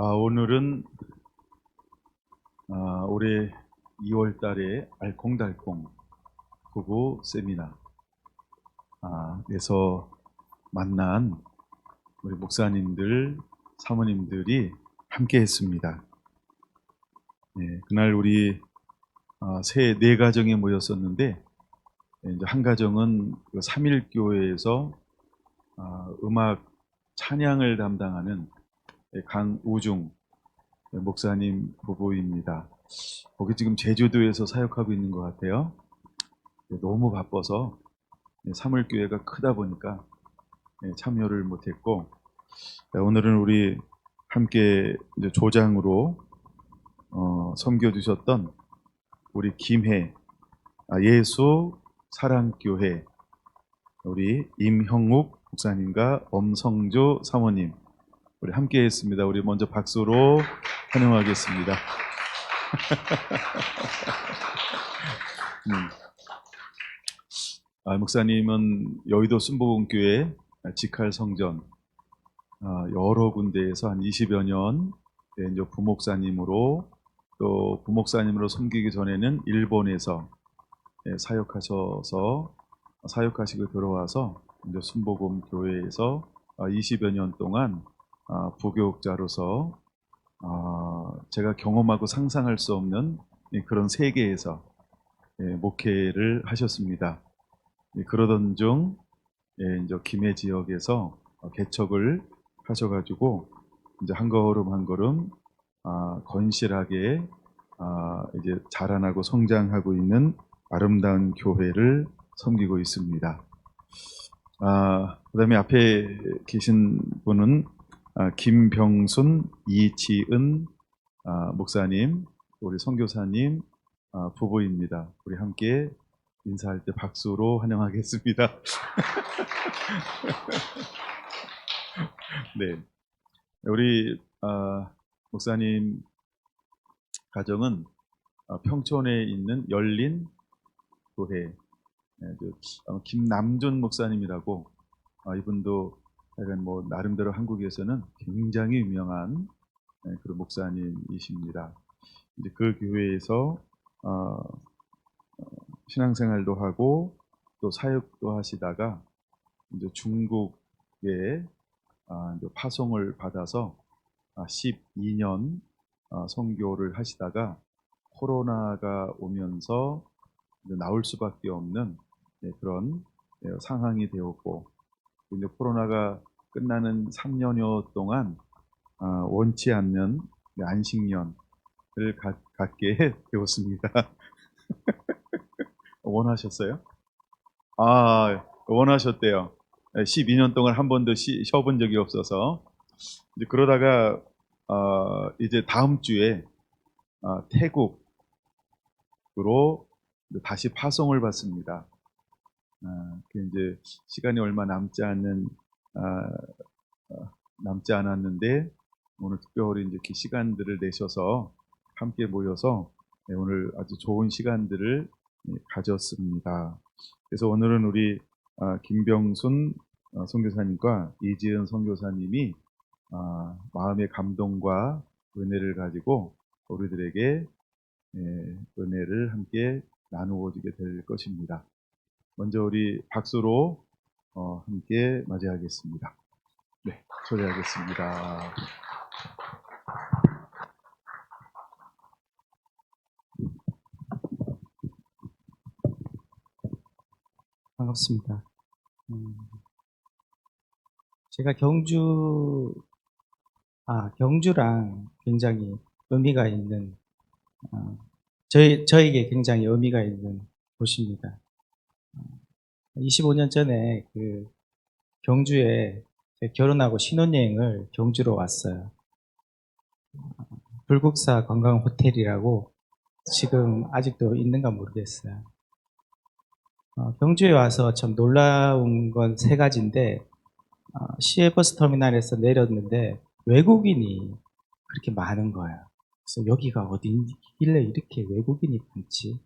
오늘은 올해 2월 달에 알콩달콩 부부 세미나 에서 만난 우리 목사님들, 사모님들이 함께 했습니다. 네, 그날 우리 네 가정에 모였었는데, 이제 한 가정은 그 삼일교회에서 음악 찬양을 담당하는 강우중 목사님 부부입니다. 거기 지금 제주도에서 사역하고 있는 것 같아요. 너무 바빠서 사물교회가 크다 보니까 참여를 못했고, 오늘은 우리 함께 이제 조장으로 섬겨주셨던 우리 김해 예수 사랑교회 우리 임형욱 목사님과 엄성조 사모님 우리 함께 했습니다. 우리 먼저 박수로 환영하겠습니다. 목사님은 여의도 순복음교회 직할 성전 여러 군데에서 한 20여 년 이제 부목사님으로, 또 부목사님으로 섬기기 전에는 일본에서 사역하시고 들어와서 이제 순복음교회에서 20여 년 동안 부교육자로서 제가 경험하고 상상할 수 없는 그런 세계에서 목회를 하셨습니다. 그러던 중 이제 김해 지역에서 개척을 하셔가지고 이제 한 걸음 한 걸음 건실하게 이제 자라나고 성장하고 있는 아름다운 교회를 섬기고 있습니다. 그다음에 앞에 계신 분은 김병순, 이지은 목사님, 우리 선교사님 부부입니다. 우리 함께 인사할 때 박수로 환영하겠습니다. 네, 우리 목사님 가정은 평촌에 있는 열린 교회 김남준 목사님이라고, 이분도 약간 뭐 나름대로 한국에서는 굉장히 유명한 그런 목사님이십니다. 이제 그 교회에서 신앙생활도 하고 또 사역도 하시다가 이제 중국에 이제 파송을 받아서 12년 선교를 하시다가 코로나가 오면서 이제 나올 수밖에 없는 그런 상황이 되었고, 이제 코로나가 끝나는 3년여 동안 원치 않는 안식년을 갖게 되었습니다. 원하셨어요? 원하셨대요. 12년 동안 한 번도 쉬어본 적이 없어서. 이제 그러다가 이제 다음 주에 태국으로 다시 파송을 받습니다. 이제 시간이 얼마 남지 않았는데, 오늘 특별히 이제 이렇게 시간들을 내셔서 함께 모여서 오늘 아주 좋은 시간들을 가졌습니다. 그래서 오늘은 우리 김병순 선교사님과 이지은 선교사님이 마음의 감동과 은혜를 가지고 우리들에게 은혜를 함께 나누어지게 될 것입니다. 먼저 우리 박수로 함께 맞이하겠습니다. 네, 초대하겠습니다. 반갑습니다. 제가 경주랑 굉장히 의미가 있는, 저에게 굉장히 의미가 있는 곳입니다. 25년 전에 경주에 결혼하고 신혼여행을 경주로 왔어요. 불국사 관광호텔이라고 지금 아직도 있는가 모르겠어요. 경주에 와서 참 놀라운 건 세 가지인데, 시외버스 터미널에서 내렸는데 외국인이 그렇게 많은 거예요. 그래서 여기가 어디길래 이렇게 외국인이 많지?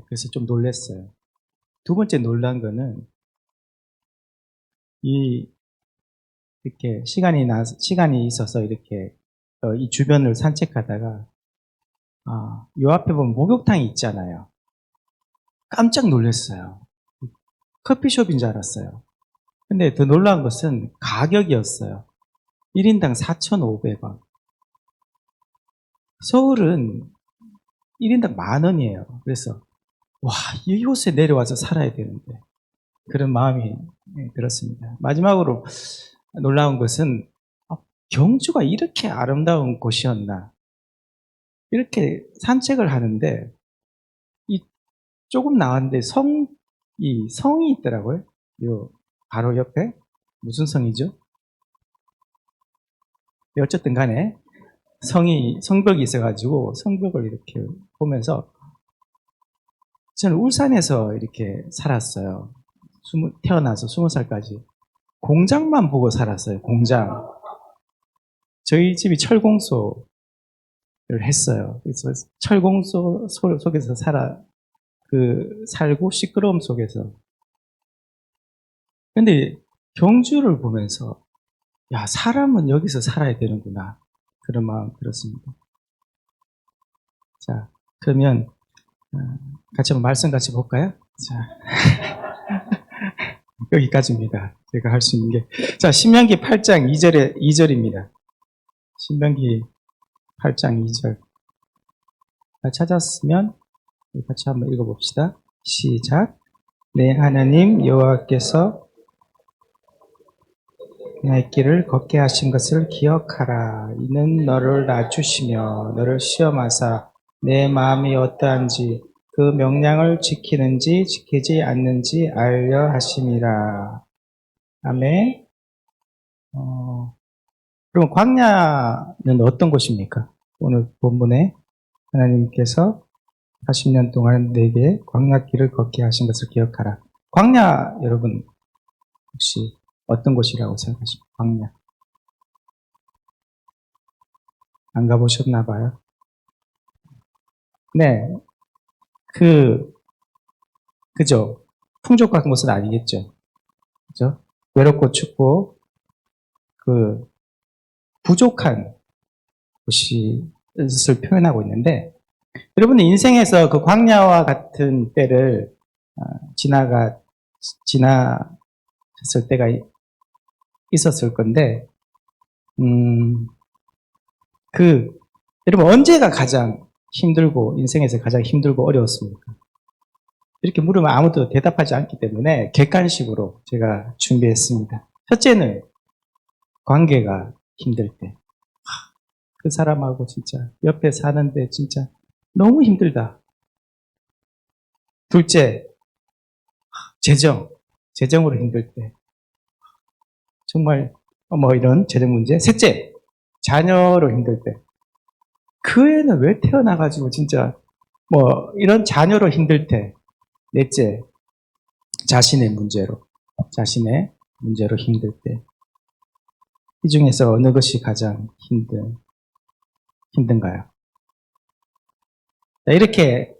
그래서 좀 놀랐어요. 두 번째 놀란 거는 이렇게 시간이 있어서 이렇게 이 주변을 산책하다가 요 앞에 보면 목욕탕이 있잖아요. 깜짝 놀랐어요. 커피숍인 줄 알았어요. 근데 더 놀라운 것은 가격이었어요. 1인당 4,500원. 서울은 1인당 10,000원이에요. 그래서 와, 이곳에 내려와서 살아야 되는데 그런 마음이 들었습니다. 마지막으로 놀라운 것은 경주가 이렇게 아름다운 곳이었나. 이렇게 산책을 하는데 이 조금 나왔는데 이 성이 있더라고요. 요 바로 옆에 무슨 성이죠? 네, 어쨌든 간에 성벽이 있어가지고 성벽을 이렇게 보면서 저는 울산에서 이렇게 살았어요. 태어나서 20살까지. 공장만 보고 살았어요. 공장. 저희 집이 철공소를 했어요. 그래서 철공소 속에서 살고 시끄러움 속에서. 근데 경주를 보면서 야, 사람은 여기서 살아야 되는구나. 그런 마음 들었습니다. 자, 그러면 같이 한번 말씀 같이 볼까요? 자, 여기까지입니다. 제가 할 수 있는 게. 자, 신명기 8장 2절입니다. 신명기 8장 2절. 찾았으면 같이 한번 읽어봅시다. 시작. 내 하나님 여호와께서 내 길을 걷게 하신 것을 기억하라. 이는 너를 낮추시며 너를 시험하사 내 마음이 어떠한지 그 명령을 지키는지 지키지 않는지 알려 하심이라. 아멘. 그럼 광야는 어떤 곳입니까? 오늘 본문에 하나님께서 40년 동안 내게 광야길을 걷게 하신 것을 기억하라. 광야 여러분 혹시 어떤 곳이라고 생각하십니까? 광야. 안 가보셨나 봐요. 네. 그죠? 풍족한 곳은 아니겠죠. 그죠? 외롭고 춥고, 부족한 곳을 표현하고 있는데, 여러분 인생에서 그 광야와 같은 때를 지나쳤을 때가 있었을 건데, 여러분 언제가 가장 힘들고 인생에서 가장 힘들고 어려웠습니까? 이렇게 물으면 아무도 대답하지 않기 때문에 객관식으로 제가 준비했습니다. 첫째는 관계가 힘들 때. 그 사람하고 진짜 옆에 사는데 진짜 너무 힘들다. 둘째, 재정으로 힘들 때. 정말 이런 재정 문제. 셋째, 자녀로 힘들 때. 그 애는 왜 태어나가지고 진짜 이런 자녀로 힘들 때. 넷째, 자신의 문제로 힘들 때. 이 중에서 어느 것이 가장 힘든가요? 이렇게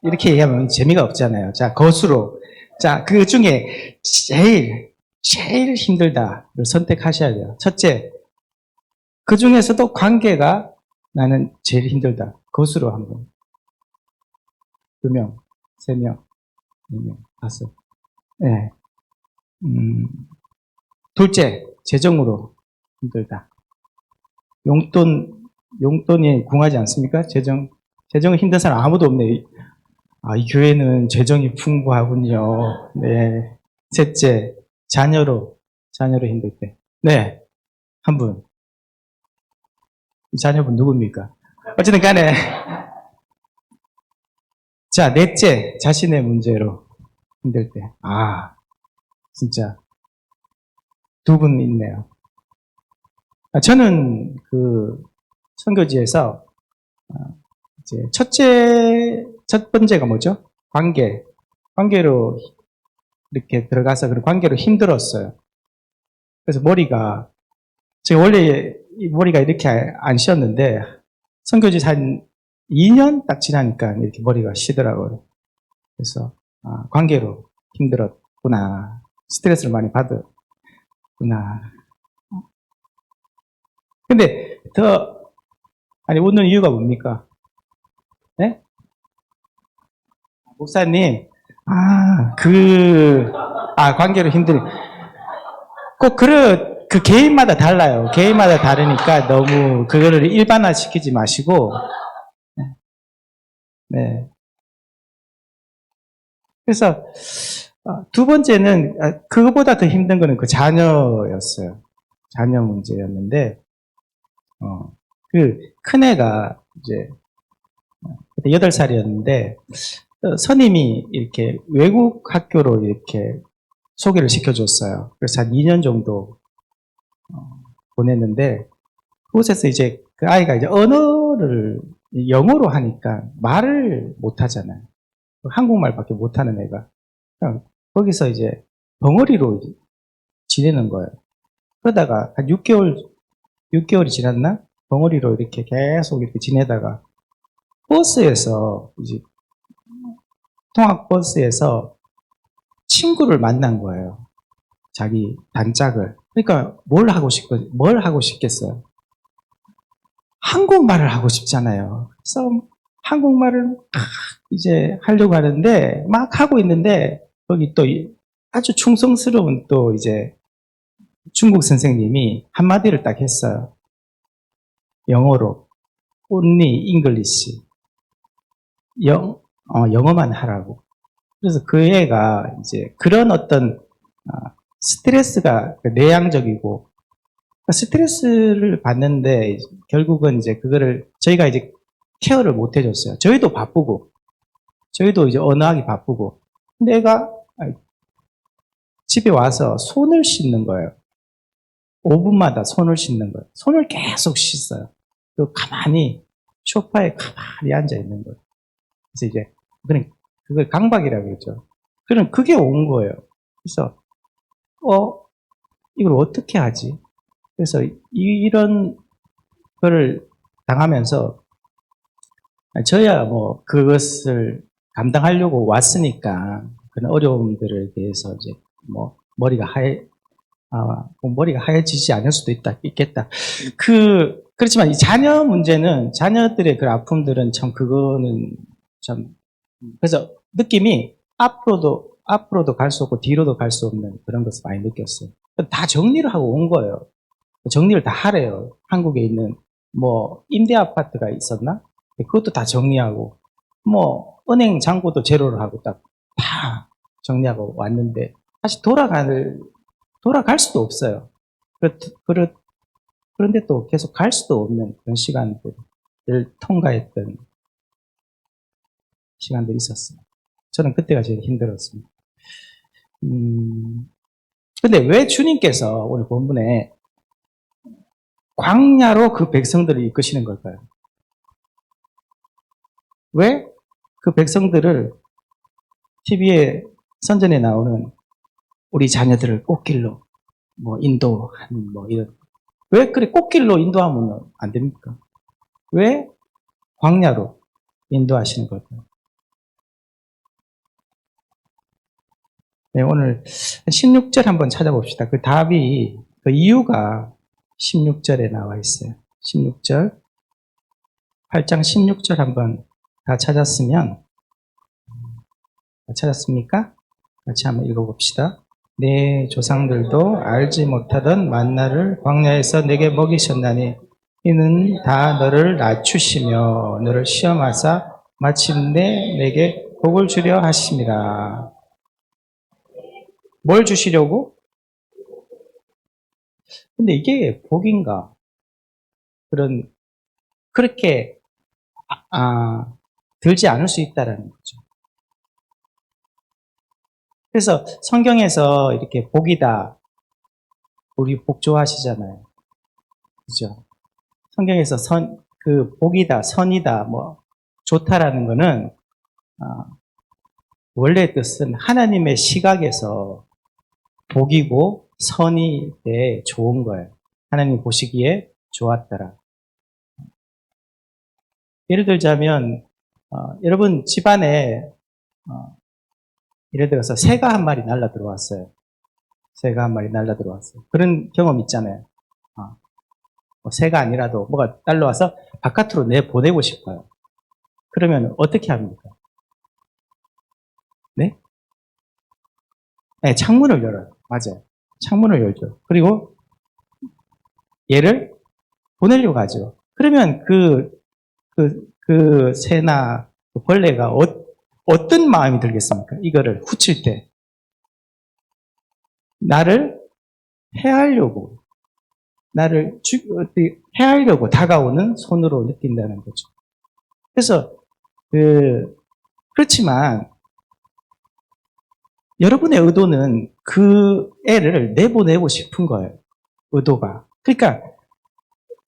이렇게 얘기하면 재미가 없잖아요. 자, 거수로. 자, 그 중에 제일 힘들다를 선택하셔야 돼요. 첫째, 그 중에서도 관계가 나는 제일 힘들다. 거수로 한번. 2명, 3명, 4명, 5. 네. 둘째, 재정으로 힘들다. 용돈이 궁하지 않습니까? 재정이 힘든 사람 아무도 없네. 이 교회는 재정이 풍부하군요. 네. 셋째, 자녀로 힘들 때. 네. 한 분. 자녀분 누굽니까? 어쨌든 간에. 자, 넷째, 자신의 문제로 힘들 때. 진짜. 2분 있네요. 저는 선교지에서 이제 첫 번째가 뭐죠? 관계로 이렇게 들어가서 그 관계로 힘들었어요. 그래서 제가 원래 머리가 이렇게 안 쉬었는데 선교지 한 2년 딱 지나니까 이렇게 머리가 쉬더라고요. 그래서 관계로 힘들었구나. 스트레스를 많이 받았구나. 근데 아니, 웃는 이유가 뭡니까? 네? 목사님, 관계로 꼭 그 개인마다 달라요. 개인마다 다르니까 너무 그거를 일반화 시키지 마시고, 네. 그래서, 두 번째는, 그거보다 더 힘든 거는 그 자녀였어요. 자녀 문제였는데, 큰 애가 이제, 그때 8살이었는데, 선임이 이렇게 외국 학교로 이렇게 소개를 시켜줬어요. 그래서 한 2년 정도 보냈는데, 그곳에서 이제 그 아이가 이제 언어를 영어로 하니까 말을 못 하잖아요. 한국말밖에 못 하는 애가. 그냥 거기서 이제 벙어리로 지내는 거예요. 그러다가 한 6개월이 지났나? 벙어리로 이렇게 계속 이렇게 지내다가 버스에서 이제 통학버스에서 친구를 만난 거예요. 자기 단짝을. 그러니까 뭘 하고 싶겠어요? 한국말을 하고 싶잖아요. 그래서 한국말을 이제 하려고 하는데 막 하고 있는데 거기 또 아주 충성스러운 또 이제 중국 선생님이 한마디를 딱 했어요. 영어로. Only English. 영어만 하라고. 그래서 그 애가 이제 그런 어떤 스트레스가 내향적이고 스트레스를 받는데 결국은 이제 그거를 저희가 이제 케어를 못 해줬어요. 저희도 바쁘고 저희도 이제 언어하기 바쁘고 근데 애가 집에 와서 손을 씻는 거예요. 5분마다 손을 씻는 거예요. 손을 계속 씻어요. 그리고 가만히 소파에 가만히 앉아 있는 거예요. 그래서 이제 그걸 강박이라고 그러죠. 그럼 그게 온 거예요. 그래서 이걸 어떻게 하지? 그래서 이런 거를 당하면서 저야 뭐 그것을 감당하려고 왔으니까 그런 어려움들에 대해서 이제 뭐 머리가 하얘지지 않을 수도 있겠다. 그렇지만 이 자녀 문제는 자녀들의 그 아픔들은 참 그거는 참 그래서 느낌이 앞으로도 갈 수 없고 뒤로도 갈 수 없는 그런 것을 많이 느꼈어요. 다 정리를 하고 온 거예요. 정리를 다 하래요. 한국에 있는 뭐 임대 아파트가 있었나? 그것도 다 정리하고 뭐 은행 잔고도 제로를 하고 딱 다 정리하고 왔는데 다시 돌아갈 수도 없어요. 그런데 또 계속 갈 수도 없는 그런 시간들을 통과했던 시간들이 있었어요. 저는 그때가 제일 힘들었습니다. 근데 왜 주님께서 오늘 본문에 광야로 그 백성들을 이끄시는 걸까요? 왜 그 백성들을 TV에 선전에 나오는 우리 자녀들을 꽃길로 인도하는 이런 왜 그래 꽃길로 인도하면 안 됩니까? 왜 광야로 인도하시는 걸까요? 네, 오늘 16절 한번 찾아봅시다. 그 답이 그 이유가 16절에 나와 있어요. 16절 8장 16절 한번 다 찾았습니까? 같이 한번 읽어봅시다. 내 조상들도 알지 못하던 만나를 광야에서 내게 먹이셨나니 이는 다 너를 낮추시며 너를 시험하사 마침내 내게 복을 주려 하심이라. 뭘 주시려고? 근데 이게 복인가? 그렇게 들지 않을 수 있다라는 거죠. 그래서 성경에서 이렇게 복이다, 우리 복 좋아하시잖아요. 그죠? 성경에서 복이다, 선이다, 좋다라는 거는, 원래 뜻은 하나님의 시각에서 복이고 선이 좋은 거예요. 하나님 보시기에 좋았더라. 예를 들자면, 여러분 집안에, 예를 들어서 새가 한 마리 날라 들어왔어요. 새가 한 마리 날라 들어왔어요. 그런 경험 있잖아요. 뭐 새가 아니라도 뭐가 날라와서 바깥으로 내보내고 싶어요. 그러면 어떻게 합니까? 네? 네, 창문을 열어요. 맞아요. 창문을 열죠. 그리고 얘를 보내려고 하죠. 그러면 그 새나 그 벌레가 어떤 마음이 들겠습니까? 이거를 후칠 때. 나를 해하려고, 해하려고 다가오는 손으로 느낀다는 거죠. 그래서, 그렇지만, 여러분의 의도는 그 애를 내보내고 싶은 거예요. 의도가. 그러니까,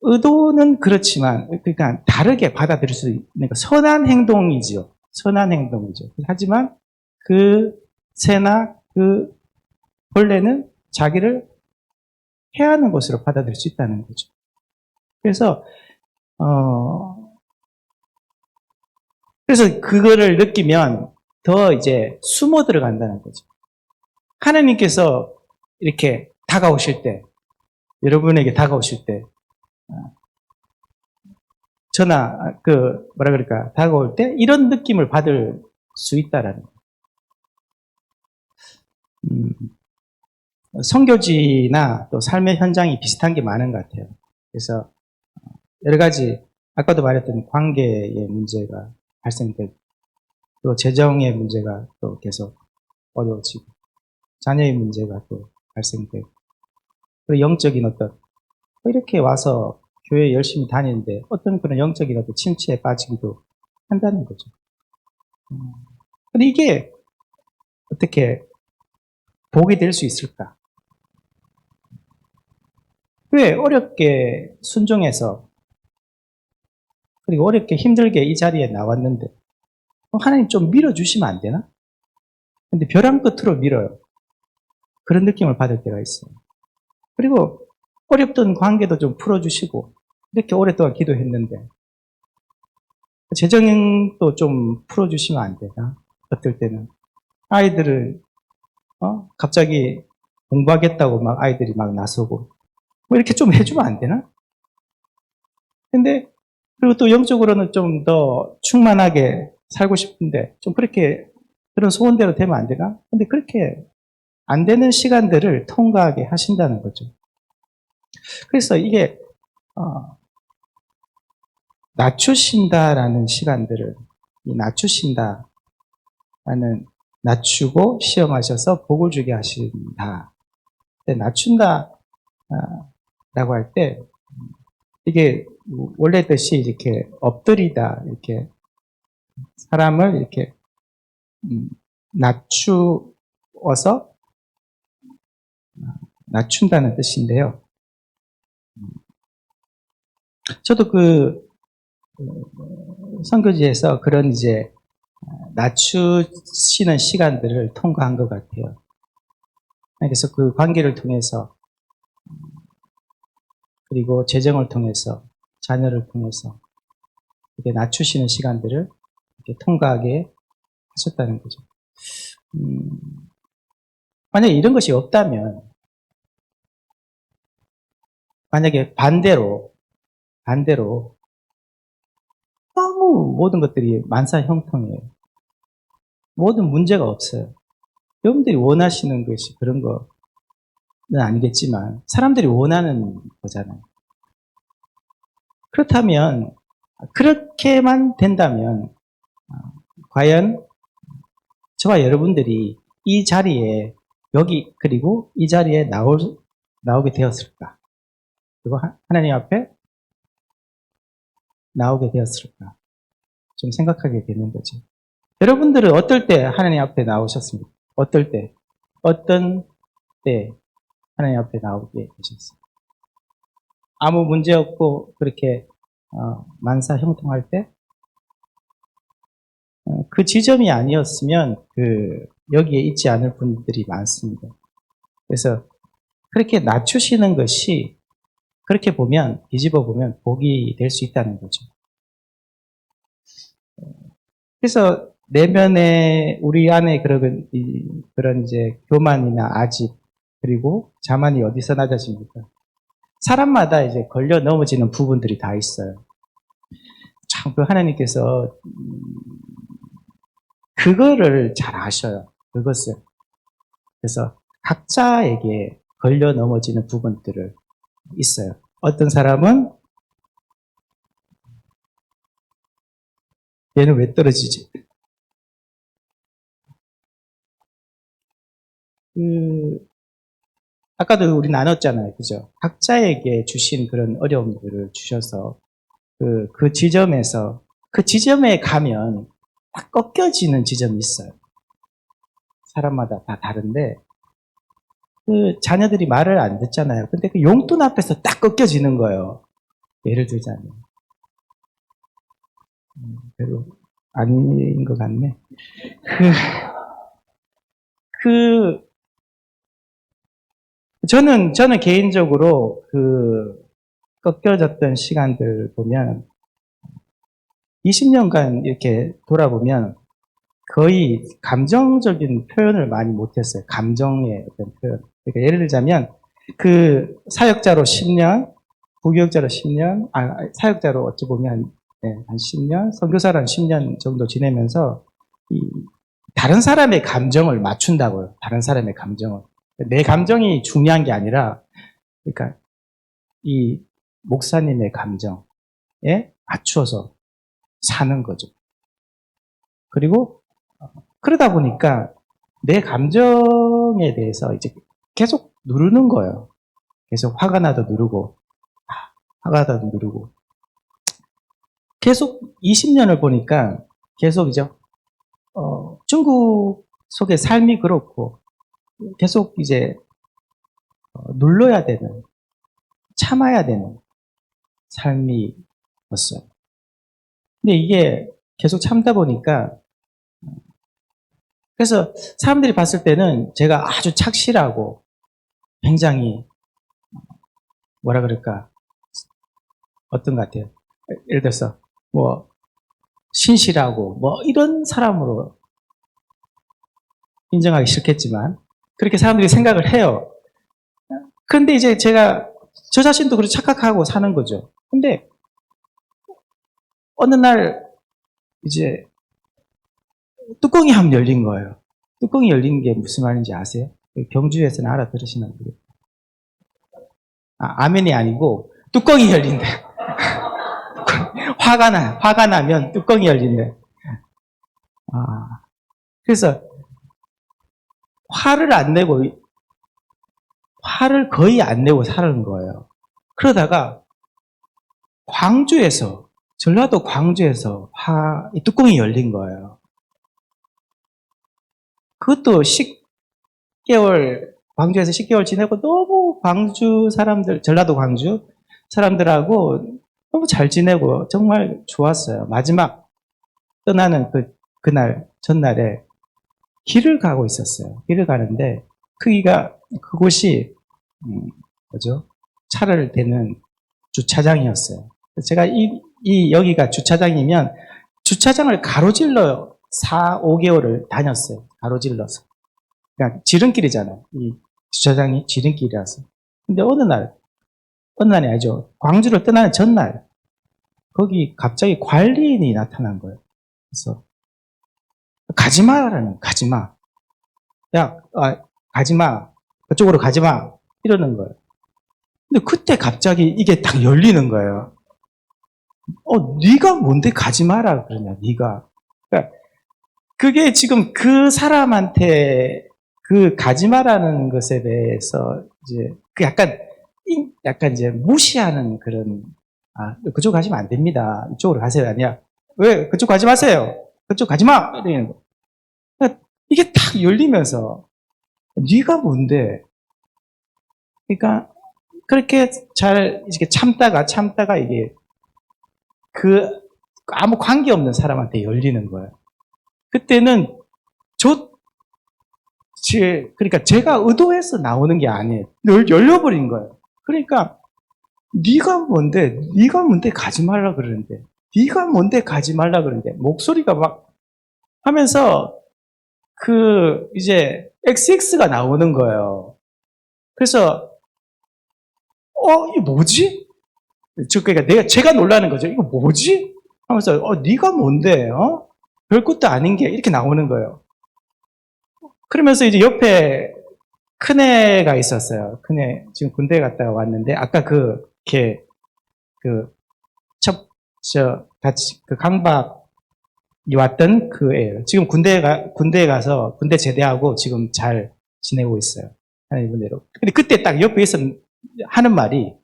의도는 그렇지만, 그러니까 다르게 받아들일 수 있는 거. 선한 행동이죠. 선한 행동이죠. 하지만, 그 새나 그 벌레는 자기를 해하는 것으로 받아들일 수 있다는 거죠. 그래서, 그래서 그거를 느끼면 더 이제 숨어 들어간다는 거죠. 하나님께서 이렇게 다가오실 때, 여러분에게 다가오실 때, 다가올 때 이런 느낌을 받을 수 있다라는 거예요. 선교지나 또 삶의 현장이 비슷한 게 많은 것 같아요. 그래서 여러 가지, 아까도 말했던 관계의 문제가 발생되고, 또 재정의 문제가 또 계속 어려워지고, 자녀의 문제가 또 발생되고, 그리고 영적인 이렇게 와서 교회 열심히 다니는데 어떤 그런 영적인 침체에 빠지기도 한다는 거죠. 근데 이게 어떻게 복이 될 수 있을까? 왜 어렵게 순종해서, 그리고 어렵게 힘들게 이 자리에 나왔는데, 하나님 좀 밀어주시면 안 되나? 근데 벼랑 끝으로 밀어요. 그런 느낌을 받을 때가 있어요. 그리고 어렵던 관계도 좀 풀어주시고, 이렇게 오랫동안 기도했는데, 재정도 좀 풀어주시면 안 되나? 어떨 때는. 아이들을, 갑자기 공부하겠다고 막 아이들이 막 나서고, 뭐 이렇게 좀 해주면 안 되나? 근데, 그리고 또 영적으로는 좀 더 충만하게 살고 싶은데, 좀 그런 소원대로 되면 안 되나? 근데 그렇게 안 되는 시간들을 통과하게 하신다는 거죠. 그래서 이게, 낮추신다라는 시간들을, 낮추신다라는, 낮추고 시험하셔서 복을 주게 하신다. 낮춘다, 라고 할 때, 이게 원래 뜻이 이렇게 엎드리다, 이렇게 사람을 이렇게 낮추어서 낮춘다는 뜻인데요. 저도 선교지에서 그런 이제 낮추시는 시간들을 통과한 것 같아요. 그래서 그 관계를 통해서, 그리고 재정을 통해서, 자녀를 통해서 이렇게 낮추시는 시간들을 이렇게 통과하게 하셨다는 거죠. 만약에 이런 것이 없다면, 만약에 반대로 너무 모든 것들이 만사형통이에요. 모든 문제가 없어요. 여러분들이 원하시는 것이 그런 거는 아니겠지만 사람들이 원하는 거잖아요. 그렇다면, 그렇게만 된다면 과연 저와 여러분들이 이 자리에 그리고 이 자리에 나오게 되었을까? 그리고 하나님 앞에 나오게 되었을까? 좀 생각하게 되는 거죠. 여러분들은 어떨 때 하나님 앞에 나오셨습니까? 어떤 때 하나님 앞에 나오게 되셨어요? 아무 문제 없고 그렇게 만사 형통할 때, 그 지점이 아니었으면 여기에 있지 않을 분들이 많습니다. 그래서 그렇게 낮추시는 것이, 그렇게 뒤집어 보면 복이 될 수 있다는 거죠. 그래서 내면에 우리 안에 그런 이제 교만이나 아집, 그리고 자만이 어디서 낮아집니까? 사람마다 이제 걸려 넘어지는 부분들이 다 있어요. 참, 그 하나님께서, 그거를 잘 아셔요. 그것을. 그래서 각자에게 걸려 넘어지는 부분들을 있어요. 어떤 사람은, 얘는 왜 떨어지지? 아까도 우리 나눴잖아요. 그죠? 각자에게 주신 그런 어려움들을 주셔서 그 지점에서 그 지점에 가면 딱 꺾여지는 지점이 있어요. 사람마다 다 다른데 그 자녀들이 말을 안 듣잖아요. 근데 그 용돈 앞에서 딱 꺾여지는 거예요. 예를 들자면 별로 아닌 것 같네. 저는 개인적으로 꺾여졌던 시간들 보면 20년간 이렇게 돌아보면 거의 감정적인 표현을 많이 못했어요. 감정의 어떤 표현. 그러니까 예를 들자면 사역자로 10년, 부교육자로 10년, 사역자로 어찌 보면 한 10년, 선교사로 한 10년 정도 지내면서 다른 사람의 감정을 맞춘다고요. 다른 사람의 감정을. 내 감정이 중요한 게 아니라, 그러니까 이 목사님의 감정에 맞추어서 사는 거죠. 그리고 그러다 보니까 내 감정에 대해서 이제 계속 누르는 거예요. 계속 화가 나도 누르고, 화가 나도 누르고. 계속 20년을 보니까 계속 이제 중국 속의 삶이 그렇고 계속 이제 눌러야 되는, 참아야 되는 삶이었어요. 근데 이게 계속 참다 보니까 그래서 사람들이 봤을 때는 제가 아주 착실하고 굉장히 뭐라 그럴까 어떤 것 같아요. 예를 들어서 뭐 신실하고 뭐 이런 사람으로 인정하기 싫겠지만 그렇게 사람들이 생각을 해요. 그런데 이제 제가 저 자신도 그렇게 착각하고 사는 거죠. 근데 어느 날 이제 뚜껑이 한번 열린 거예요. 뚜껑이 열린 게 무슨 말인지 아세요? 경주에서는 알아들으시나 모르겠어요. 아멘이 아니고 뚜껑이 열린다. 화가 나면 뚜껑이 열린다. 그래서 화를 거의 안 내고 사는 거예요. 그러다가 전라도 광주에서 이 뚜껑이 열린 거예요. 그것도 광주에서 10개월 지내고 너무 전라도 광주 사람들하고 너무 잘 지내고 정말 좋았어요. 마지막 떠나는 전날에 길을 가고 있었어요. 길을 가는데 그곳이 차를 대는 주차장이었어요. 제가 여기가 주차장이면 주차장을 가로질러 4-5개월을 다녔어요. 가로질러서. 그러니까 지름길이잖아요. 이 주차장이 지름길이라서. 근데 어느 날이 아니죠. 광주를 떠나는 전날, 거기 갑자기 관리인이 나타난 거예요. 그래서, 가지 마. 야, 가지 마. 그쪽으로 가지 마. 이러는 거예요. 근데 그때 갑자기 이게 딱 열리는 거예요. 네가 뭔데 가지 마라 그러냐, 네가. 그러니까 그게 지금 그 사람한테 가지 마라는 것에 대해서 이제 약간 이제 무시하는 그런 그쪽 가시면 안 됩니다. 이쪽으로 가세요. 아니야. 왜 그쪽 가지 마세요. 그쪽 가지 마. 이러는 거. 그러니까 이게 딱 열리면서 네가 뭔데? 그러니까 그렇게 잘 이렇게 참다가 이게 아무 관계 없는 사람한테 열리는 거예요. 그때는 그러니까 제가 의도해서 나오는 게 아니에요. 열려버린 거예요. 그러니까 네가 뭔데 가지 말라 그러는데 네가 뭔데 가지 말라 그러는데 목소리가 막 하면서 이제 XX가 나오는 거예요. 그래서 이게 뭐지? 그러니까 제가 놀라는 거죠. 이거 뭐지? 하면서, 네가 뭔데? 별것도 아닌 게 이렇게 나오는 거예요. 그러면서 이제 옆에 큰애가 있었어요. 큰애, 지금 군대 갔다가 왔는데, 아까 같이, 강박이 왔던 그 애예요. 지금 군대에 가서, 군대 제대하고 지금 잘 지내고 있어요. 하나님 은혜로. 근데 그때 딱 옆에 있어 하는 말이,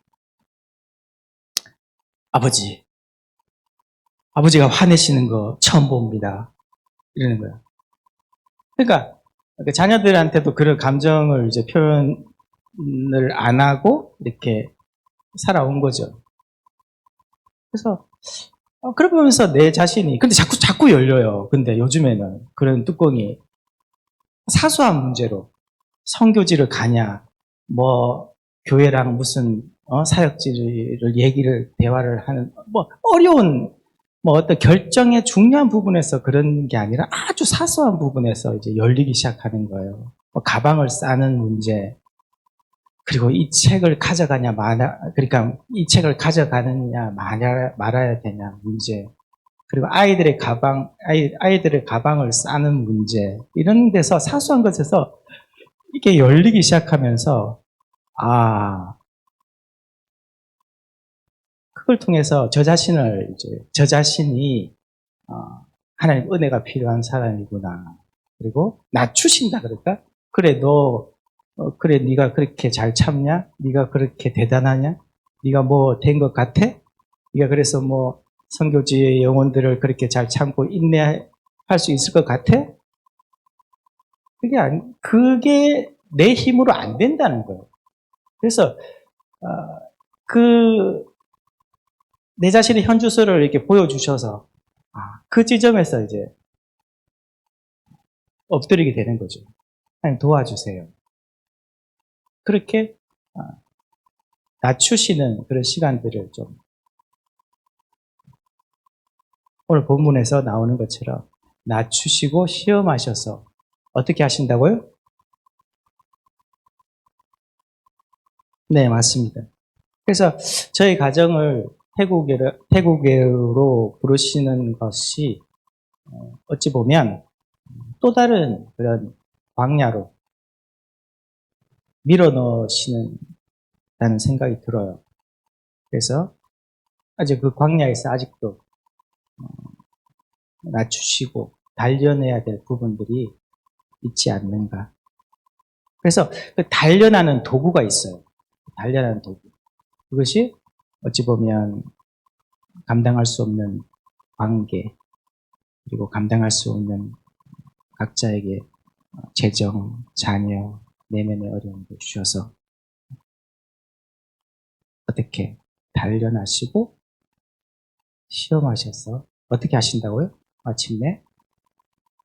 아버지가 화내시는 거 처음 봅니다. 이러는 거예요. 그러니까 자녀들한테도 그런 감정을 이제 표현을 안 하고 이렇게 살아온 거죠. 그래서 그러면서 내 자신이 근데 자꾸 열려요. 근데 요즘에는 그런 뚜껑이 사소한 문제로 선교지를 가냐, 뭐 교회랑 무슨 사역지를 대화를 하는 뭐 어려운 뭐 어떤 결정의 중요한 부분에서 그런 게 아니라 아주 사소한 부분에서 이제 열리기 시작하는 거예요. 뭐 가방을 싸는 문제, 그리고 이 책을 가져가냐 그러니까 이 책을 가져가느냐 말아야 되냐 문제, 그리고 아이들의 가방을 싸는 문제, 이런 데서 사소한 것에서 이게 열리기 시작하면서 그걸 통해서 저 자신이 하나님 은혜가 필요한 사람이구나. 그리고 낮추신다 그럴까? 그래 그래 네가 그렇게 잘 참냐? 네가 그렇게 대단하냐? 네가 뭐 된 것 같아? 네가 그래서 뭐 선교지의 영혼들을 그렇게 잘 참고 인내할 수 있을 것 같아? 그게 내 힘으로 안 된다는 거예요. 그래서 내 자신의 현주소를 이렇게 보여주셔서 그 지점에서 이제 엎드리게 되는 거죠. 하나님 도와주세요. 그렇게 낮추시는 그런 시간들을 좀 오늘 본문에서 나오는 것처럼 낮추시고 시험하셔서 어떻게 하신다고요? 네, 맞습니다. 그래서 저희 가정을 태국으로 부르시는 것이 어찌 보면 또 다른 그런 광야로 밀어넣으시는 다는 생각이 들어요. 그래서 아직 그 광야에서 아직도 낮추시고 단련해야 될 부분들이 있지 않는가. 그래서 그 단련하는 도구가 있어요. 단련하는 도구. 그것이 어찌 보면 감당할 수 없는 관계, 그리고 감당할 수 없는 각자에게 재정, 자녀, 내면의 어려움을 주셔서 어떻게 단련하시고 시험하셔서 어떻게 하신다고요? 마침내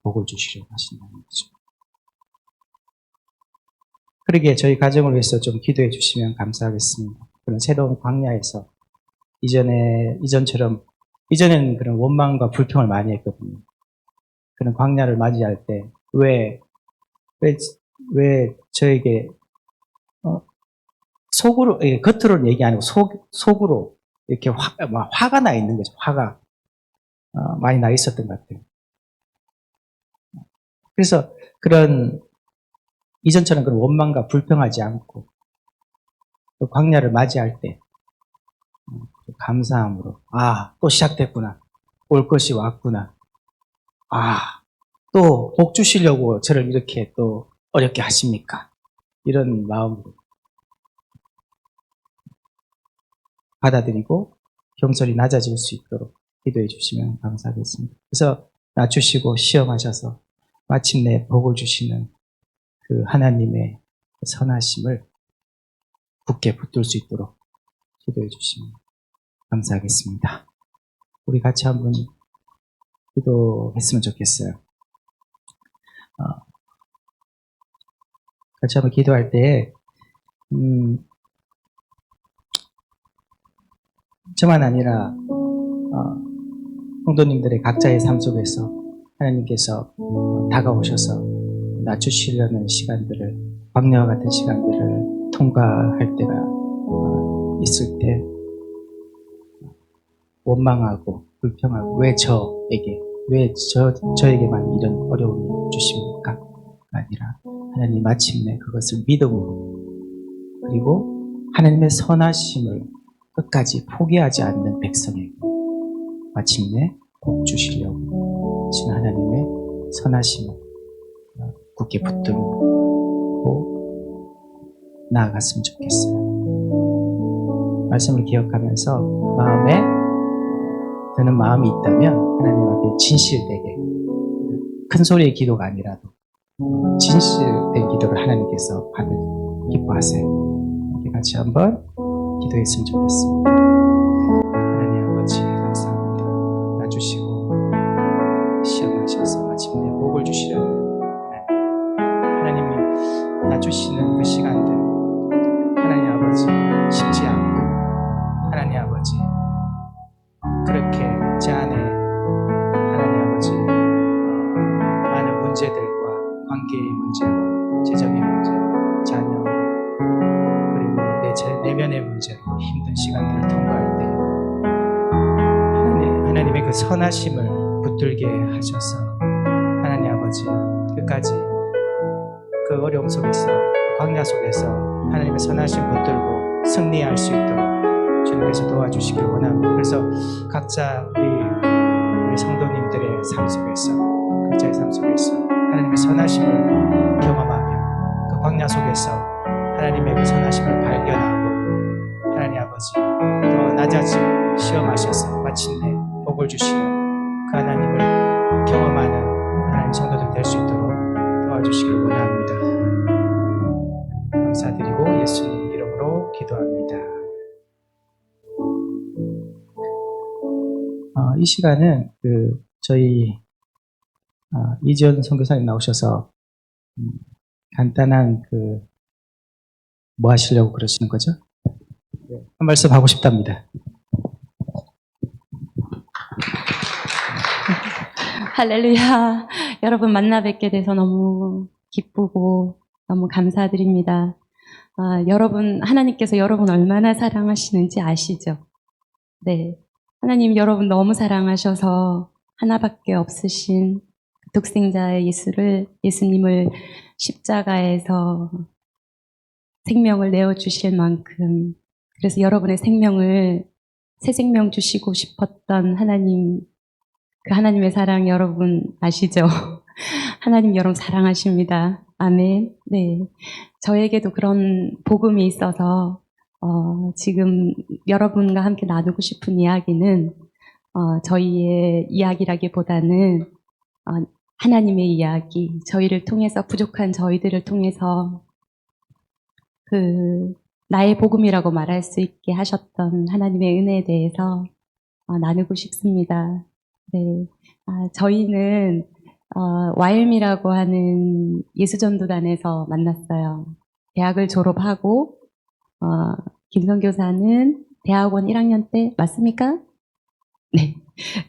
복을 주시려고 하신다는 거죠. 그러기에 저희 가정을 위해서 좀 기도해 주시면 감사하겠습니다. 그런 새로운 광야에서 이전에는 그런 원망과 불평을 많이 했거든요. 그런 광야를 맞이할 때 왜 저에게 속으로, 겉으로는 얘기 안 하고 속으로 이렇게 화가 나 있는 거죠. 화가 많이 나 있었던 것 같아요. 그래서 이전처럼 그런 원망과 불평하지 않고 또 광야를 맞이할 때 감사함으로 또 시작됐구나. 올 것이 왔구나. 또 복 주시려고 저를 이렇게 또 어렵게 하십니까? 이런 마음으로 받아들이고 경솔이 낮아질 수 있도록 기도해 주시면 감사하겠습니다. 그래서 낮추시고 시험하셔서 마침내 복을 주시는 그 하나님의 선하심을 굳게 붙들 수 있도록 기도해 주시면 감사하겠습니다. 우리 같이 한번 기도했으면 좋겠어요. 같이 한번 기도할 때 저만 아니라 성도님들의 각자의 삶 속에서 하나님께서 다가오셔서 낮추시려는 시간들을, 광야와 같은 시간들을 통과할 때가 있을 때 원망하고 불평하고 왜 저에게, 왜 저에게만 이런 어려움을 주십니까? 아니라 하나님 마침내 그것을 믿음으로, 그리고 하나님의 선하심을 끝까지 포기하지 않는 백성에게 마침내 복 주시려고 신 하나님의 선하심을 굳게 붙들고 나아갔으면 좋겠어요. 말씀을 기억하면서 마음에 드는 마음이 있다면 하나님 앞에 진실되게, 큰 소리의 기도가 아니라도 진실된 기도를 하나님께서 기뻐하세요. 이렇게 같이 한번 기도했으면 좋겠습니다. 하나님 아버지 감사합니다. 놔주시고 시험하셔서 마침내 복을 주시려는 하나님이 놔주시는 그 시간들, 하나님 아버지 쉽지 않고, 하나님 아버지 그렇게 제 안에 하나님 아버지 많은 문제들과 관계의 문제와 재정의 문제, 자녀, 그리고 내 내면의 문제로 힘든 시간들을 통과할 때 하나님의 그 선하심을 붙들게 하셔서 하나님 아버지 끝까지 그 어려움 속에서, 광야 속에서 하나님의 선하심 붙들고 승리할 수 있도록 주님께서 도와주시길 원합니다. 그래서 각자 우리 성도님들의 삶 속에서, 각자의 삶 속에서 하나님의 선하심을 경험하며 그 광야 속에서 하나님의 그 선하심을 발견하고 하나님 아버지 더 낮아지고 시험하셔서 마침내 복을 주시는 그 하나님을 경험하는 하나님 성도들 될 수 있도록 도와주시길 원합니다. 감사드리고 예수님 이름으로 기도합니다. 이 시간은 저희 이지연 선교사님 나오셔서 간단한 뭐 하시려고 그러시는 거죠? 한 말씀 하고 싶답니다. 할렐루야. 여러분 만나 뵙게 돼서 너무 기쁘고 너무 감사드립니다. 하나님께서 여러분 얼마나 사랑하시는지 아시죠? 네. 하나님 여러분 너무 사랑하셔서 하나밖에 없으신 독생자의 예수님을 십자가에서 생명을 내어주실 만큼, 그래서 여러분의 생명을 새 생명 주시고 싶었던 하나님, 그 하나님의 사랑 여러분 아시죠? 하나님 여러분 사랑하십니다. 아멘. 네. 저에게도 그런 복음이 있어서 지금 여러분과 함께 나누고 싶은 이야기는 저희의 이야기라기보다는 하나님의 이야기, 저희를 통해서, 부족한 저희들을 통해서 나의 복음이라고 말할 수 있게 하셨던 하나님의 은혜에 대해서 나누고 싶습니다. 네. 저희는 YM이라고 하는 예수전도단에서 만났어요. 대학을 졸업하고 김 선교사는 대학원 1학년 때 맞습니까? 네.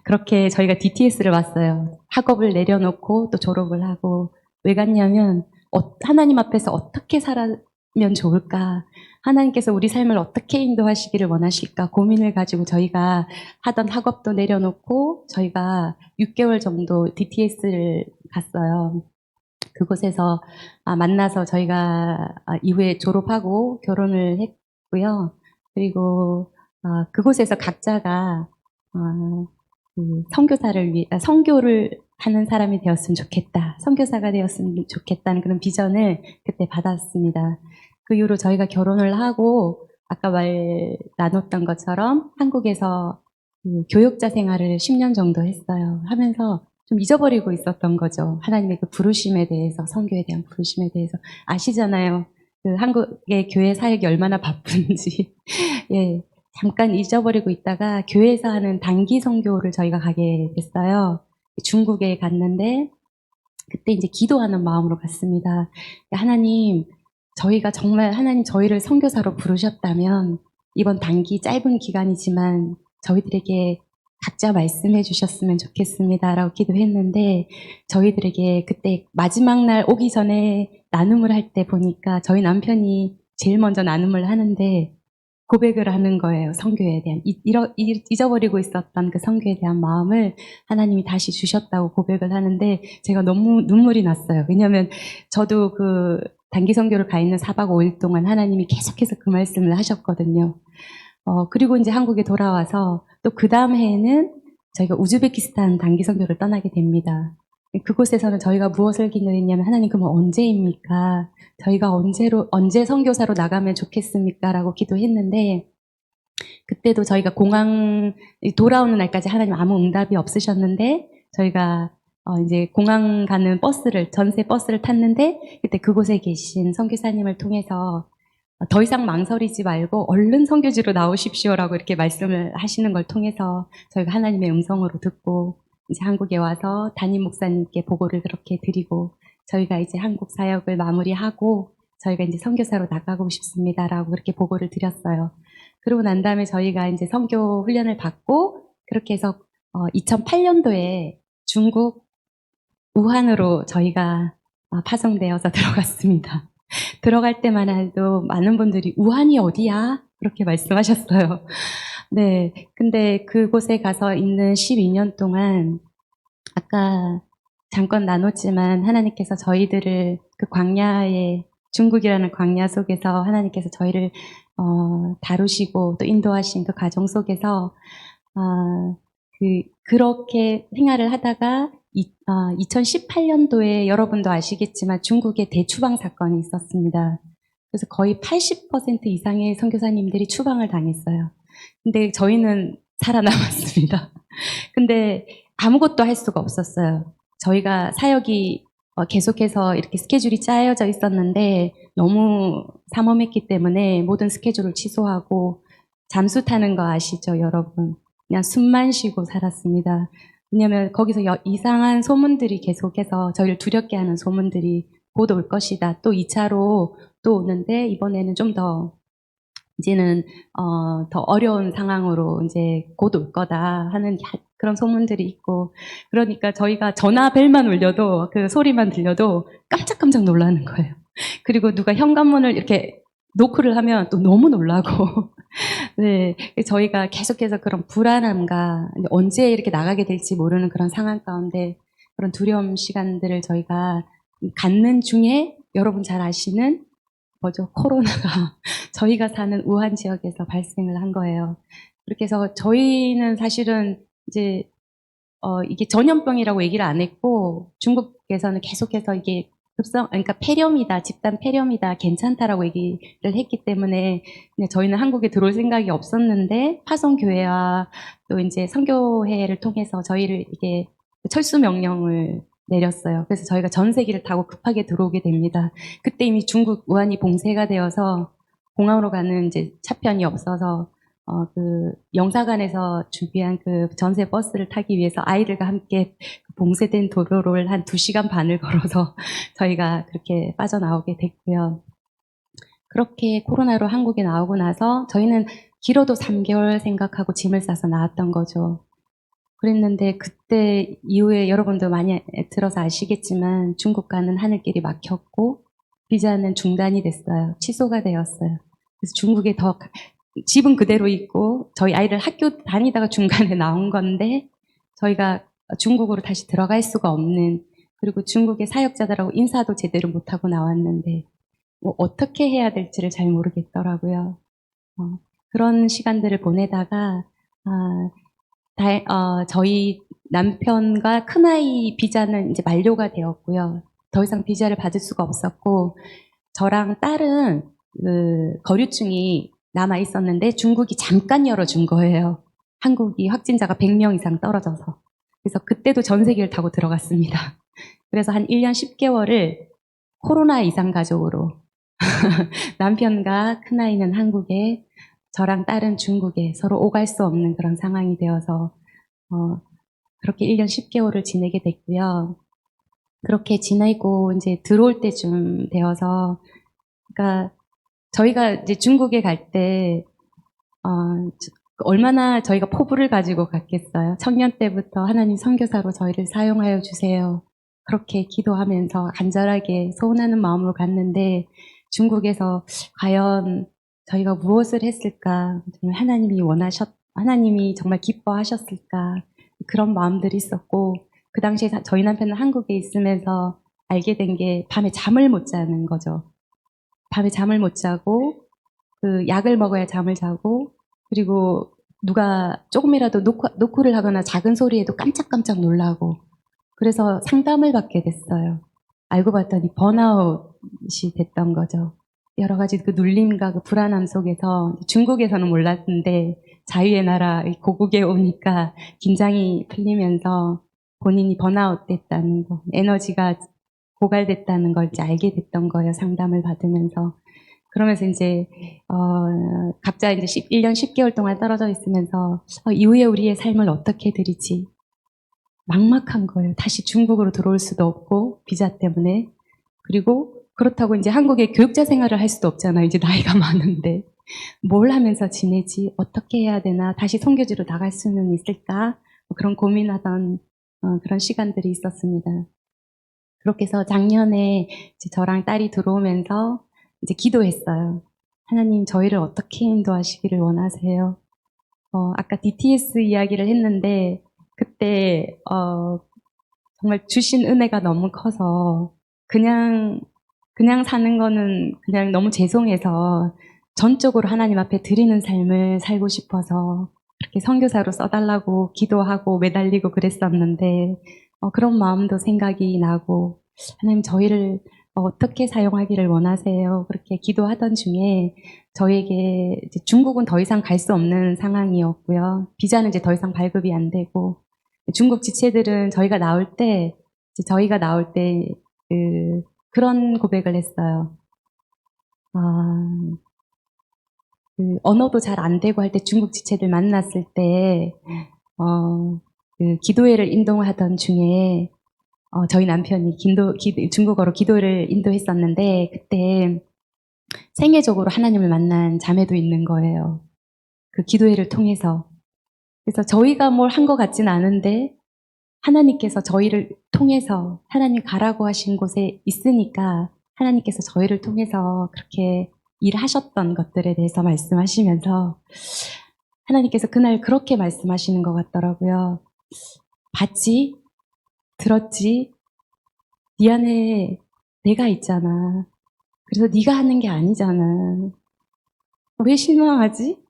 그렇게 저희가 DTS를 왔어요. 학업을 내려놓고 또 졸업을 하고, 왜 갔냐면 하나님 앞에서 어떻게 살면 좋을까, 하나님께서 우리 삶을 어떻게 인도하시기를 원하실까 고민을 가지고 저희가 하던 학업도 내려놓고 저희가 6개월 정도 DTS를 갔어요. 그곳에서 만나서 저희가 이후에 졸업하고 결혼을 했고요. 그리고 그곳에서 각자가 선교를 하는 사람이 되었으면 좋겠다, 선교사가 되었으면 좋겠다는 그런 비전을 그때 받았습니다. 그 이후로 저희가 결혼을 하고 아까 나눴던 것처럼 한국에서 교역자 생활을 10년 정도 했어요. 하면서 좀 잊어버리고 있었던 거죠. 하나님의 그 부르심에 대해서, 선교에 대한 부르심에 대해서. 아시잖아요. 한국의 교회 사역이 얼마나 바쁜지. 예, 잠깐 잊어버리고 있다가 교회에서 하는 단기 선교를 저희가 가게 됐어요. 중국에 갔는데 그때 이제 기도하는 마음으로 갔습니다. 하나님, 저희가 정말 하나님 저희를 선교사로 부르셨다면 이번 단기 짧은 기간이지만 저희들에게 각자 말씀해 주셨으면 좋겠습니다 라고 기도했는데, 저희들에게 그때 마지막 날 오기 전에 나눔을 할 때 보니까 저희 남편이 제일 먼저 나눔을 하는데 고백을 하는 거예요. 선교에 대한 잊어버리고 있었던 그 선교에 대한 마음을 하나님이 다시 주셨다고 고백을 하는데 제가 너무 눈물이 났어요. 왜냐하면 저도 그 단기 선교를 가 있는 4박 5일 동안 하나님이 계속해서 그 말씀을 하셨거든요. 그리고 이제 한국에 돌아와서 또 그 다음 해에는 저희가 우즈베키스탄 단기 선교를 떠나게 됩니다. 그곳에서는 저희가 무엇을 기도했냐면 하나님 그럼 언제입니까? 저희가 언제 선교사로 나가면 좋겠습니까? 라고 기도했는데 그때도 저희가 공항 돌아오는 날까지 하나님 아무 응답이 없으셨는데 저희가 이제 공항 가는 전세 버스를 탔는데 그때 그곳에 계신 선교사님을 통해서 더 이상 망설이지 말고 얼른 선교지로 나오십시오라고 이렇게 말씀을 하시는 걸 통해서 저희가 하나님의 음성으로 듣고 이제 한국에 와서 담임 목사님께 보고를 그렇게 드리고 저희가 이제 한국 사역을 마무리하고 저희가 이제 선교사로 나가고 싶습니다라고 그렇게 보고를 드렸어요. 그러고 난 다음에 저희가 이제 선교 훈련을 받고 그렇게 해서 2008년도에 중국 우한으로 저희가 파송되어서 들어갔습니다. 들어갈 때만 해도 많은 분들이 우한이 어디야? 그렇게 말씀하셨어요. 네. 근데 그곳에 가서 있는 12년 동안 아까 잠깐 나눴지만 하나님께서 저희들을 그 광야의 중국이라는 광야 속에서 하나님께서 저희를 다루시고 또 인도하신 그 과정 속에서 그렇게 생활을 하다가 2018년도에 여러분도 아시겠지만 중국에 대추방 사건이 있었습니다. 그래서 거의 80% 이상의 선교사님들이 추방을 당했어요. 근데 저희는 살아남았습니다. 근데 아무것도 할 수가 없었어요. 저희가 사역이 계속해서 이렇게 스케줄이 짜여져 있었는데 너무 삼엄했기 때문에 모든 스케줄을 취소하고 잠수 타는 거 아시죠, 여러분? 그냥 숨만 쉬고 살았습니다. 왜냐하면 거기서 이상한 소문들이 계속해서 저희를 두렵게 하는 소문들이 곧 올 것이다. 또 2차로 또 오는데 이번에는 좀 더 이제는 더 어려운 상황으로 이제 곧 올 거다 하는 그런 소문들이 있고 그러니까 저희가 전화벨만 울려도 그 소리만 들려도 깜짝깜짝 놀라는 거예요. 그리고 누가 현관문을 이렇게 노크를 하면 또 너무 놀라고 네, 저희가 계속해서 그런 불안함과 언제 이렇게 나가게 될지 모르는 그런 상황 가운데 그런 두려움 시간들을 저희가 갖는 중에 여러분 잘 아시는 코로나가 저희가 사는 우한 지역에서 발생을 한 거예요. 그렇게 해서 저희는 사실은 이제 이게 전염병이라고 얘기를 안 했고 중국에서는 계속해서 이게 그러니까 폐렴이다, 집단 폐렴이다, 괜찮다라고 얘기를 했기 때문에 저희는 한국에 들어올 생각이 없었는데 파송교회와 또 이제 선교회를 통해서 저희를 이게 철수 명령을 내렸어요. 그래서 저희가 전세기를 타고 급하게 들어오게 됩니다. 그때 이미 중국 우한이 봉쇄가 되어서 공항으로 가는 이제 차편이 없어서 그 영사관에서 준비한 그 전세 버스를 타기 위해서 아이들과 함께 봉쇄된 도로를 한 2시간 반을 걸어서 저희가 그렇게 빠져나오게 됐고요. 그렇게 코로나로 한국에 나오고 나서 저희는 길어도 3개월 생각하고 짐을 싸서 나왔던 거죠. 그랬는데 그때 이후에 여러분도 많이 들어서 아시겠지만 중국 가는 하늘길이 막혔고 비자는 중단이 됐어요. 취소가 되었어요. 그래서 중국에 집은 그대로 있고 저희 아이를 학교 다니다가 중간에 나온 건데 저희가 중국으로 다시 들어갈 수가 없는 그리고 중국의 사역자들하고 인사도 제대로 못하고 나왔는데 뭐 어떻게 해야 될지를 잘 모르겠더라고요. 그런 시간들을 보내다가 저희 남편과 큰아이 비자는 이제 만료가 되었고요. 더 이상 비자를 받을 수가 없었고 저랑 딸은 그 거류증이 남아 있었는데 중국이 잠깐 열어준 거예요. 한국이 확진자가 100명 이상 떨어져서. 그래서 그때도 전세기를 타고 들어갔습니다. 그래서 한 1년 10개월을 코로나 이상 가족으로 남편과 큰아이는 한국에 저랑 딸은 중국에 서로 오갈 수 없는 그런 상황이 되어서 그렇게 1년 10개월을 지내게 됐고요. 그렇게 지내고 이제 들어올 때쯤 되어서 그러니까 저희가 이제 중국에 갈 때 얼마나 저희가 포부를 가지고 갔겠어요. 청년 때부터 하나님 선교사로 저희를 사용하여 주세요. 그렇게 기도하면서 간절하게 소원하는 마음으로 갔는데 중국에서 과연 저희가 무엇을 했을까? 정말 하나님이 정말 기뻐하셨을까? 그런 마음들이 있었고, 그 당시에 저희 남편은 한국에 있으면서 알게 된 게 밤에 잠을 못 자는 거죠. 밤에 잠을 못 자고, 그 약을 먹어야 잠을 자고, 그리고 누가 조금이라도 노크를 하거나 작은 소리에도 깜짝깜짝 놀라고, 그래서 상담을 받게 됐어요. 알고 봤더니 번아웃이 됐던 거죠. 여러 가지 그 눌림과 그 불안함 속에서 중국에서는 몰랐는데 자유의 나라 고국에 오니까 긴장이 풀리면서 본인이 번아웃 됐다는 거, 에너지가 고갈됐다는 걸 이제 알게 됐던 거예요. 상담을 받으면서. 그러면서 이제 각자 이제 1년 10개월 동안 떨어져 있으면서 이후에 우리의 삶을 어떻게 드리지? 막막한 거예요. 다시 중국으로 들어올 수도 없고 비자 때문에. 그리고 그렇다고 이제 한국에 교육자 생활을 할 수도 없잖아요. 이제 나이가 많은데 뭘 하면서 지내지? 어떻게 해야 되나? 다시 선교지로 나갈 수는 있을까? 뭐 그런 고민하던 그런 시간들이 있었습니다. 그렇게 해서 작년에 이제 저랑 딸이 들어오면서 이제 기도했어요. 하나님, 저희를 어떻게 인도하시기를 원하세요? 아까 DTS 이야기를 했는데 그때 정말 주신 은혜가 너무 커서 그냥 사는 거는 그냥 너무 죄송해서 전적으로 하나님 앞에 드리는 삶을 살고 싶어서 그렇게 선교사로 써달라고 기도하고 매달리고 그랬었는데 그런 마음도 생각이 나고 하나님 저희를 어떻게 사용하기를 원하세요? 그렇게 기도하던 중에 저에게 이제 중국은 더 이상 갈 수 없는 상황이었고요. 비자는 이제 더 이상 발급이 안 되고 중국 지체들은 저희가 나올 때 그런 고백을 했어요. 그 언어도 잘 안 되고 할 때 중국 지체들 만났을 때 그 기도회를 인도하던 중에 저희 남편이 중국어로 기도를 인도했었는데 그때 생애적으로 하나님을 만난 자매도 있는 거예요. 그 기도회를 통해서. 그래서 저희가 뭘 한 것 같진 않은데 하나님께서 저희를 통해서 하나님 가라고 하신 곳에 있으니까 하나님께서 저희를 통해서 그렇게 일하셨던 것들에 대해서 말씀하시면서 하나님께서 그날 그렇게 말씀하시는 것 같더라고요. 봤지? 들었지? 네 안에 내가 있잖아. 그래서 네가 하는 게 아니잖아. 왜 실망하지?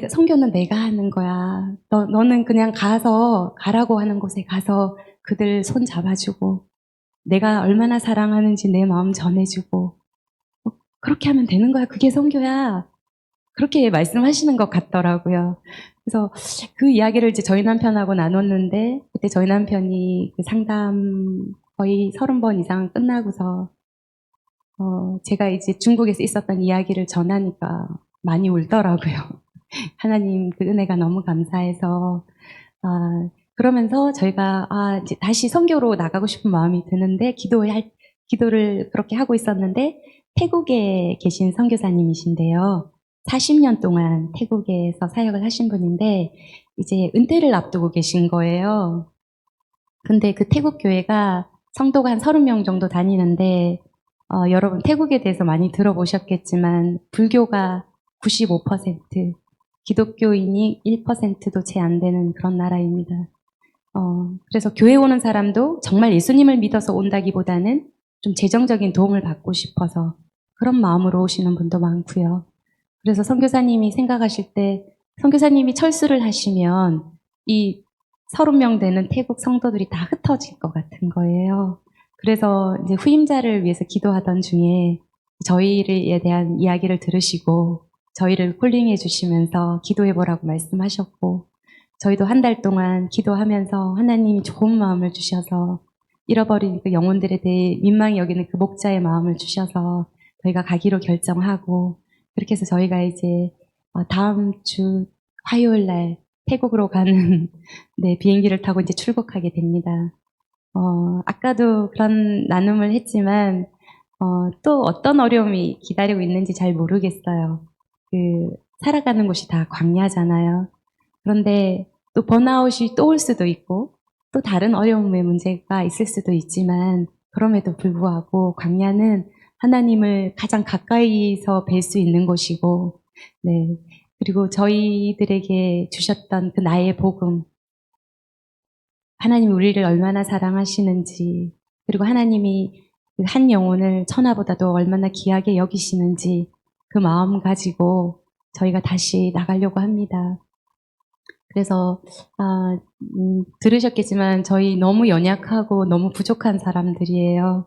선교는 내가 하는 거야. 너는 그냥 가라고 하는 곳에 가서 그들 손 잡아주고, 내가 얼마나 사랑하는지 내 마음 전해주고, 그렇게 하면 되는 거야. 그게 선교야. 그렇게 말씀하시는 것 같더라고요. 그래서 그 이야기를 이제 저희 남편하고 나눴는데, 그때 저희 남편이 그 상담 거의 30번 이상 끝나고서, 제가 이제 중국에서 있었던 이야기를 전하니까 많이 울더라고요. 하나님 그 은혜가 너무 감사해서 그러면서 저희가 이제 다시 선교로 나가고 싶은 마음이 드는데 기도를 그렇게 하고 있었는데 태국에 계신 선교사님이신데요. 40년 동안 태국에서 사역을 하신 분인데 이제 은퇴를 앞두고 계신 거예요. 근데 그 태국 교회가 성도가 한 30명 정도 다니는데 여러분 태국에 대해서 많이 들어보셨겠지만 불교가 95%, 기독교인이 1%도 채 안 되는 그런 나라입니다. 그래서 교회 오는 사람도 정말 예수님을 믿어서 온다기보다는 좀 재정적인 도움을 받고 싶어서 그런 마음으로 오시는 분도 많고요. 그래서 선교사님이 생각하실 때 선교사님이 철수를 하시면 이 30명 되는 태국 성도들이 다 흩어질 것 같은 거예요. 그래서 이제 후임자를 위해서 기도하던 중에 저희에 대한 이야기를 들으시고 저희를 콜링해 주시면서 기도해 보라고 말씀하셨고 저희도 한 달 동안 기도하면서 하나님이 좋은 마음을 주셔서 잃어버린 그 영혼들에 대해 민망히 여기는 그 목자의 마음을 주셔서 저희가 가기로 결정하고 그렇게 해서 저희가 이제 다음 주 화요일 날 태국으로 가는 네, 비행기를 타고 이제 출국하게 됩니다. 아까도 그런 나눔을 했지만 또 어떤 어려움이 기다리고 있는지 잘 모르겠어요. 살아가는 곳이 다 광야잖아요. 그런데 또 번아웃이 또 올 수도 있고 또 다른 어려움의 문제가 있을 수도 있지만 그럼에도 불구하고 광야는 하나님을 가장 가까이서 뵐 수 있는 곳이고, 네. 그리고 저희들에게 주셨던 그 나의 복음, 하나님이 우리를 얼마나 사랑하시는지, 그리고 하나님이 그 한 영혼을 천하보다도 얼마나 귀하게 여기시는지 그 마음 가지고 저희가 다시 나가려고 합니다. 그래서 들으셨겠지만 저희 너무 연약하고 너무 부족한 사람들이에요.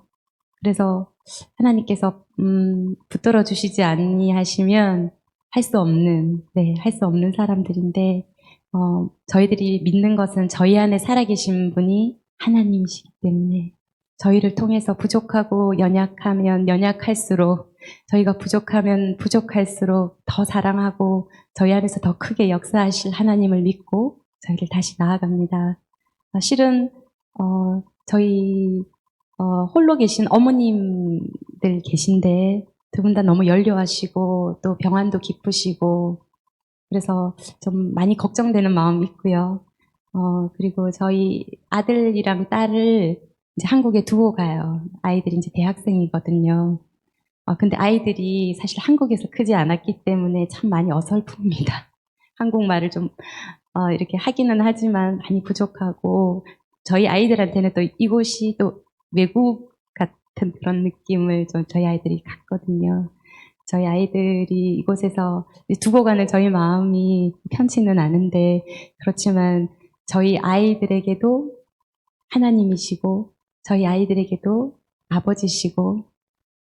그래서 하나님께서 붙들어 주시지 아니하시면 할 수 없는 사람들인데, 저희들이 믿는 것은 저희 안에 살아계신 분이 하나님이시기 때문에 저희를 통해서 부족하고 연약하면 연약할수록, 저희가 부족하면 부족할수록 더 사랑하고 저희 안에서 더 크게 역사하실 하나님을 믿고 저희를 다시 나아갑니다. 실은 저희 홀로 계신 어머님들 계신데 두 분 다 너무 연료하시고 또 병환도 깊으시고 그래서 좀 많이 걱정되는 마음이 있고요. 그리고 저희 아들이랑 딸을 이제 한국에 두고 가요. 아이들이 이제 대학생이거든요. 근데 아이들이 사실 한국에서 크지 않았기 때문에 참 많이 어설픕니다. 한국말을 좀 이렇게 하기는 하지만 많이 부족하고, 저희 아이들한테는 또 이곳이 또 외국 같은 그런 느낌을 좀 저희 아이들이 갖거든요. 저희 아이들이 이곳에서 두고 가는 저희 마음이 편치는 않은데, 그렇지만 저희 아이들에게도 하나님이시고 저희 아이들에게도 아버지시고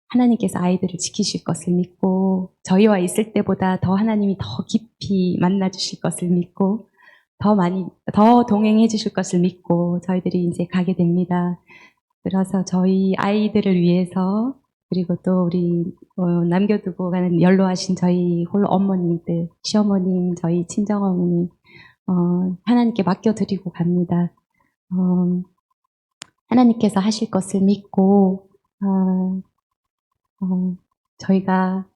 하나님께서 아이들을 지키실 것을 믿고, 저희와 있을 때보다 더 하나님이 더 깊이 만나주실 것을 믿고 더 동행해 주실 것을 믿고 저희들이 이제 가게 됩니다. 그래서 저희 아이들을 위해서, 그리고 또 우리 남겨두고 가는 연로하신 저희 홀로 어머니들, 시어머님, 저희 친정어머니 하나님께 맡겨드리고 갑니다. 하나님께서 하실 것을 믿고 저희가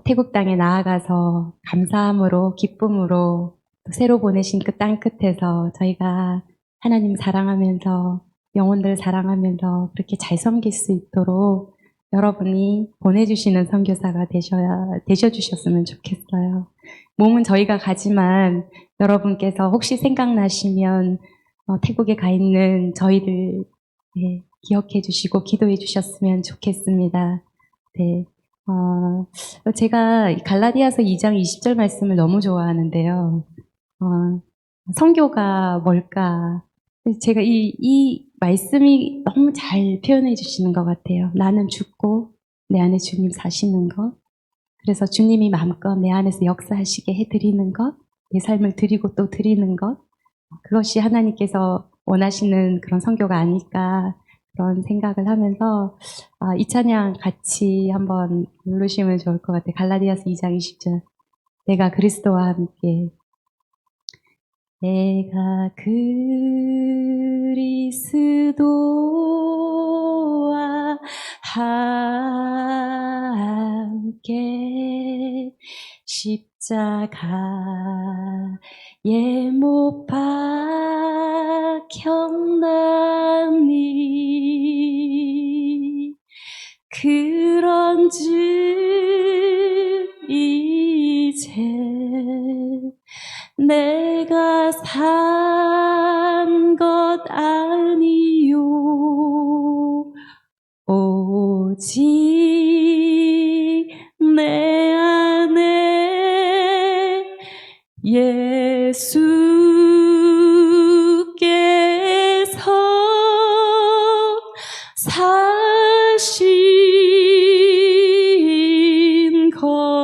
태국 땅에 나아가서 감사함으로, 기쁨으로 또 새로 보내신 그 땅 끝에서 저희가 하나님 사랑하면서 영혼들 사랑하면서 그렇게 잘 섬길 수 있도록 여러분이 보내주시는 선교사가 되셔주셨으면 좋겠어요. 몸은 저희가 가지만 여러분께서 혹시 생각나시면 태국에 가 있는 저희들 기억해 주시고 기도해 주셨으면 좋겠습니다. 네. 제가 갈라디아서 2장 20절 말씀을 너무 좋아하는데요. 선교가 뭘까? 제가 이 말씀이 너무 잘 표현해 주시는 것 같아요. 나는 죽고 내 안에 주님 사시는 것. 그래서 주님이 마음껏 내 안에서 역사하시게 해드리는 것. 내 삶을 드리고 또 드리는 것. 그것이 하나님께서 원하시는 그런 선교가 아닐까, 그런 생각을 하면서 이 찬양 같이 한번 부르시면 좋을 것 같아요. 갈라디아서 2장 20절. 내가 그리스도와 함께, 내가 그리스도와 함께 십자가에 못 박혔나니 그런즉 이제 내가 산 것 아니요 오직 내 안에 예수께서 사신 것이라.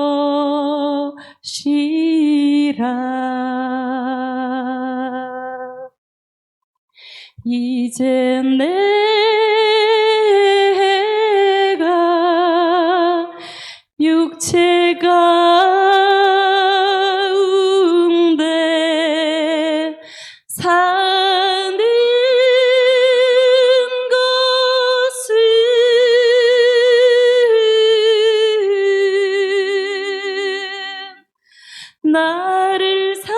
이제 내가 육체 가운데 사는 것은 나를 사랑하사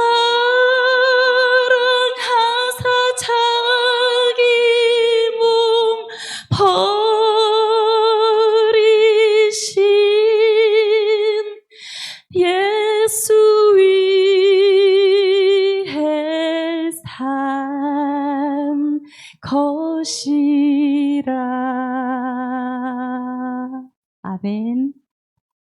자기 몸 버리사 예수 위해 산 것이라. 아멘.